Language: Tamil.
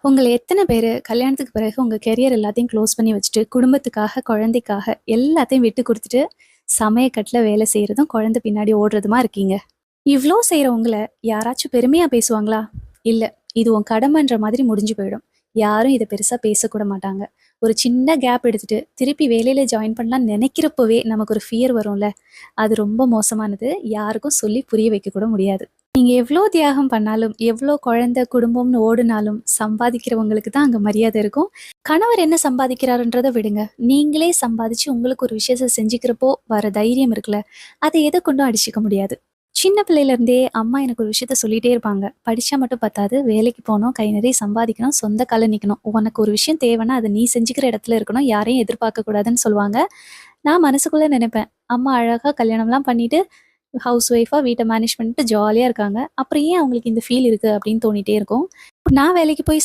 உங்கள எத்தன பேரு கல்யாணத்துக்கு பிறகு உங்க கெரியர் எல்லாத்தையும் க்ளோஸ் பண்ணி வச்சுட்டு, குடும்பத்துக்காக, குழந்தைக்காக எல்லாத்தையும் விட்டு குடுத்துட்டு, சமயக்கட்டுல வேலை செய்றதும், குழந்தை பின்னாடி ஓடுறதுமா இருக்கீங்க. இவ்ளோ செய்ற உங்கள யாராச்சும் பெருமையா பேசுவாங்களா? இல்ல, இது உன் கடமைன்ற மாதிரி முடிஞ்சு போயிடும். யாரும் இத பெருசா பேசக்கூட மாட்டாங்க. ஒரு சின்ன கேப் எடுத்துட்டு, திருப்பி வேலையில ஜாயின் பண்ணலாம்னு நெனைக்கிறப்பவே நமக்கு ஒரு ஃபியர் வரும்ல, அது ரொம்ப மோசமானது. யாருக்கும் சொல்லி புரிய வைக்க கூட முடியாது. நீங்க எவ்ளோ தியாகம் பண்ணாலும், எவ்ளோ குழந்தை, குடும்பம்னு ஓடுனாலும், சம்பாதிக்கிறவங்களுக்கு தான் அங்க மரியாதை இருக்கும். கணவர் என்ன சம்பாதிக்கிறாருன்றத விடுங்க. நீங்களே சம்பாதிச்சு உங்களுக்கு ஒரு விஷயத்த செஞ்சுக்கிறப்போ வர தைரியம் இருக்குல்ல, அத எத கொண்டும் அடிச்சுக்க முடியாது. சின்ன பிள்ளையில இருந்தே அம்மா எனக்கு ஒரு விஷயத்த சொல்லிட்டே இருப்பாங்க. படிச்சா மட்டும் பத்தாது, வேலைக்கு போணும், கை நிறைய சம்பாதிக்கணும், சொந்த கால்ல நிக்கணும். உனக்கு ஒரு விஷயம் தேவைன்னா, அத நீ செஞ்சுக்கிற இடத்துல இருக்கணும். யாரையும் எதிர்பார்க்க கூடாதுன்னு சொல்லுவாங்க. நான் மனசுக்குள்ள நெனைப்பேன், அம்மா அழகா கல்யாணம்லாம் பண்ணிட்டு ஹவுஸ் ஒய்ஃபா வீட்ட மேனேஜ் பண்ணிட்டு ஜாலியா இருக்காங்க. அப்புறம் ஏன் அவங்களுக்கு இந்த ஃபீல் இருக்கு அப்படின்னு தோணிட்டே இருக்கும். நான் வேலைக்கு போய்